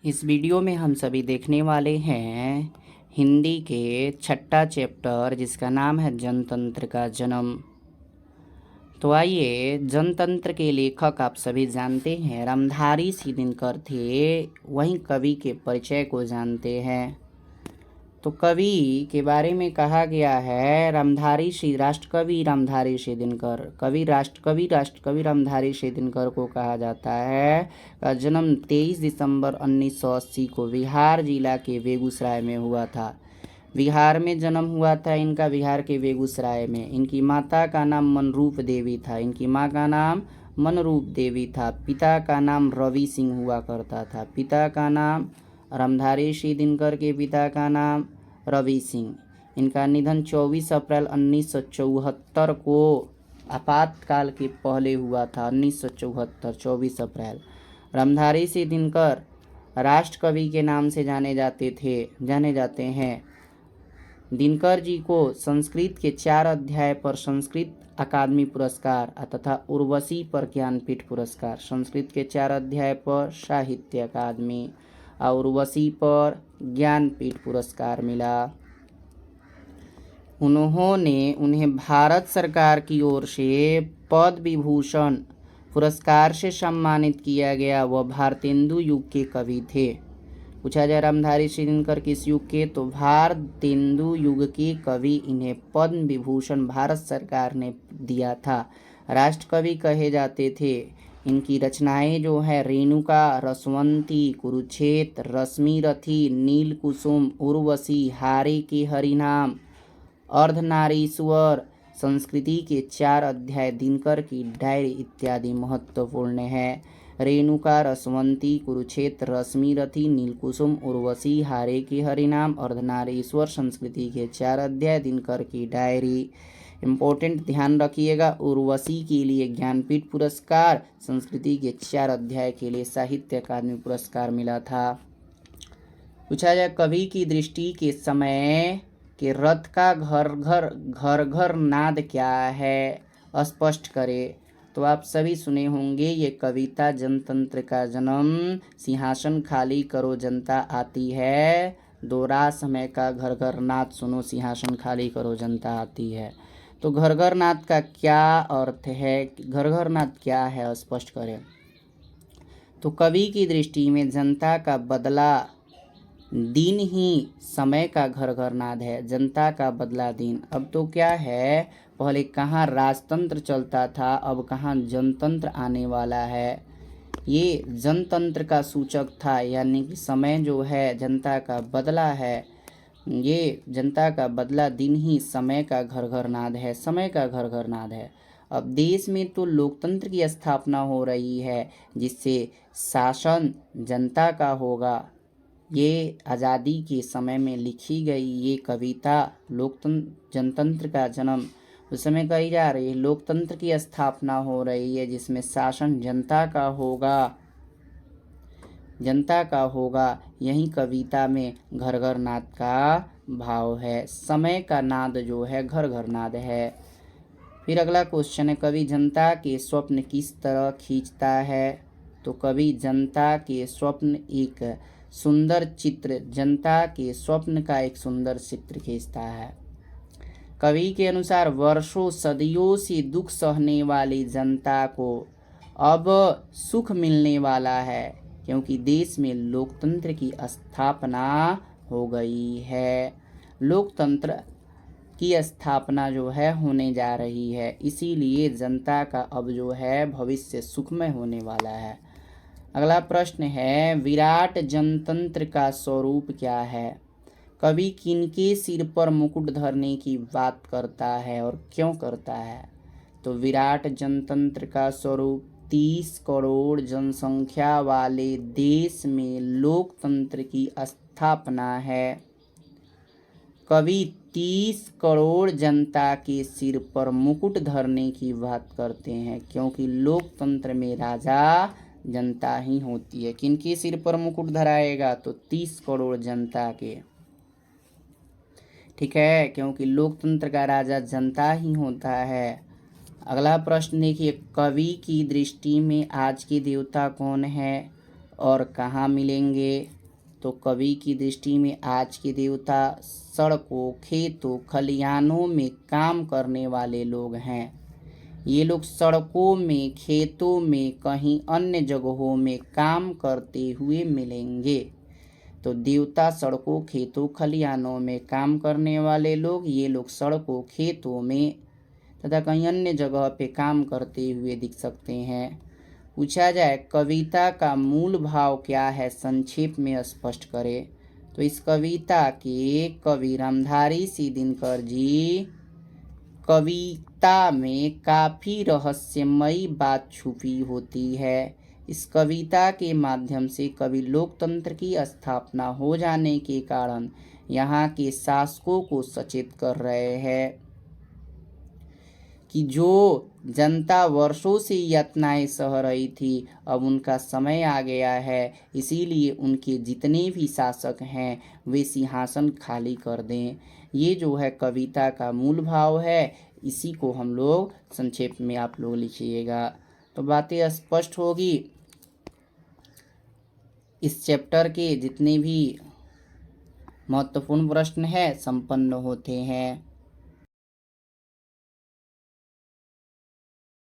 इस वीडियो में हम सभी देखने वाले हैं हिंदी के छठा चैप्टर जिसका नाम है जनतंत्र का जन्म। तो आइए, जनतंत्र के लेखक आप सभी जानते हैं रामधारी सिंह दिनकर थे। वहीं कवि के परिचय को जानते हैं। तो कवि के बारे में कहा गया है रामधारी सिंह राष्ट्रकवि रामधारी सिंह दिनकर। राष्ट्रकवि रामधारी सिंह दिनकर को कहा जाता है का जन्म 23 दिसंबर 1980 को बिहार जिला के बेगूसराय में हुआ था। बिहार में जन्म हुआ था इनका, बिहार के बेगूसराय में। इनकी माता का नाम मनरूप देवी था। इनकी माँ का नाम मनरूप देवी था। पिता का नाम रवि सिंह हुआ करता था। पिता का नाम रामधारी सिंह दिनकर के पिता का नाम रवि सिंह। इनका निधन 24 अप्रैल 1974 को आपातकाल के पहले हुआ था। 1974 24 अप्रैल। रामधारी सिंह दिनकर राष्ट्रकवि के नाम से जाने जाते हैं। दिनकर जी को संस्कृत के 4 अध्याय पर संस्कृत अकादमी पुरस्कार तथा उर्वशी पर ज्ञानपीठ पुरस्कार, संस्कृत के 4 अध्याय पर साहित्य अकादमी और उर्वशी पर ज्ञानपीठ पुरस्कार मिला। उन्हें भारत सरकार की ओर से पद्म विभूषण पुरस्कार से सम्मानित किया गया। वह भारतेंदु युग के कवि थे। पूछा जाए रामधारी सिंह दिनकर किस युग के, तो भारतेंदु युग के कवि। इन्हें पद्म विभूषण भारत सरकार ने दिया था। राष्ट्रकवि कहे जाते थे। इनकी रचनाएं जो है रेणुका, रसवंती, कुरुक्षेत्र, रश्मिरथी, नील कुसुम, उर्वशी, हारे के हरिनाम, अर्धनारीश्वर, संस्कृति के 4 अध्याय, दिनकर की डायरी इत्यादि महत्वपूर्ण है। रेणुका, रसवंती, कुरुक्षेत्र, रश्मिरथी, नीलकुसुम, उर्वशी, हारे के हरिनाम, अर्धनारीश्वर, संस्कृति के 4 अध्याय, दिनकर की डायरी। इम्पोर्टेंट ध्यान रखिएगा, उर्वशी के लिए ज्ञानपीठ पुरस्कार, संस्कृति के 4 अध्याय के लिए साहित्य अकादमी पुरस्कार मिला था। पूछा जाए कवि की दृष्टि के समय के रथ का घर घर नाद क्या है, स्पष्ट करे। तो आप सभी सुने होंगे ये कविता जनतंत्र का जन्म, सिंहासन खाली करो जनता आती है, दोरा समय का घर घर नाद सुनो, सिंहासन खाली करो जनता आती है। तो घर घर नाद का क्या अर्थ है, घर घर नाद क्या है, स्पष्ट करें। तो कवि की दृष्टि में जनता का बदला दिन ही समय का घर घर नाद है। जनता का बदला दिन। अब तो क्या है, पहले कहाँ राजतंत्र चलता था, अब कहाँ जनतंत्र आने वाला है। ये जनतंत्र का सूचक था, यानी कि समय जो है जनता का बदला है। ये जनता का बदला दिन ही समय का घर घर नाद है, समय का घर घर नाद है। अब देश में तो लोकतंत्र की स्थापना हो रही है, जिससे शासन जनता का होगा। ये आज़ादी के समय में लिखी गई ये कविता जनतंत्र का जन्म उस समय कही जा रही है। लोकतंत्र की स्थापना हो रही है, जिसमें शासन जनता का होगा। यही कविता में घर घर नाद का भाव है। समय का नाद जो है घर घर नाद है। फिर अगला क्वेश्चन है, कवि जनता के स्वप्न किस तरह खींचता है। तो कवि जनता के स्वप्न एक सुंदर चित्र, जनता के स्वप्न का एक सुंदर चित्र खींचता है। कवि के अनुसार वर्षों सदियों से दुख सहने वाली जनता को अब सुख मिलने वाला है, क्योंकि देश में लोकतंत्र की स्थापना हो गई है। लोकतंत्र की स्थापना जो है होने जा रही है, इसीलिए जनता का अब जो है भविष्य सुखमय होने वाला है। अगला प्रश्न है, विराट जनतंत्र का स्वरूप क्या है। कवि किनके सिर पर मुकुट धरने की बात करता है और क्यों करता है। तो विराट जनतंत्र का स्वरूप 30 करोड़ जनसंख्या वाले देश में लोकतंत्र की स्थापना है। कवि 30 करोड़ जनता के सिर पर मुकुट धरने की बात करते हैं, क्योंकि लोकतंत्र में राजा जनता ही होती है। किनके सिर पर मुकुट धराएगा, तो 30 करोड़ जनता के। ठीक है, क्योंकि लोकतंत्र का राजा जनता ही होता है। अगला प्रश्न देखिए, कवि की दृष्टि में आज के देवता कौन है और कहाँ मिलेंगे? तो कवि की दृष्टि में आज के देवता सड़कों, खेतों, खलिहानों में काम करने वाले लोग हैं। ये लोग सड़कों में, खेतों में, कहीं अन्य जगहों में काम करते हुए मिलेंगे। तो देवता सड़कों, खेतों, खलिहानों में काम करने वाले लोग, ये लोग सड़कों, खेतों में तथा कहीं अन्य जगह पे काम करते हुए दिख सकते हैं। पूछा जाए कविता का मूल भाव क्या है, संक्षेप में स्पष्ट करें। तो इस कविता के कवि रामधारी सिंह दिनकर जी कविता में काफ़ी रहस्यमयी बात छुपी होती है। इस कविता के माध्यम से कवि लोकतंत्र की स्थापना हो जाने के कारण यहाँ के शासकों को सचेत कर रहे हैं कि जो जनता वर्षों से यातनाएं सह रही थी, अब उनका समय आ गया है। इसीलिए उनके जितने भी शासक हैं वे सिंहासन खाली कर दें। ये जो है कविता का मूल भाव है, इसी को हम लोग संक्षेप में आप लोग लिखिएगा तो बातें स्पष्ट होगी। इस चैप्टर के जितने भी महत्वपूर्ण प्रश्न हैं संपन्न होते हैं।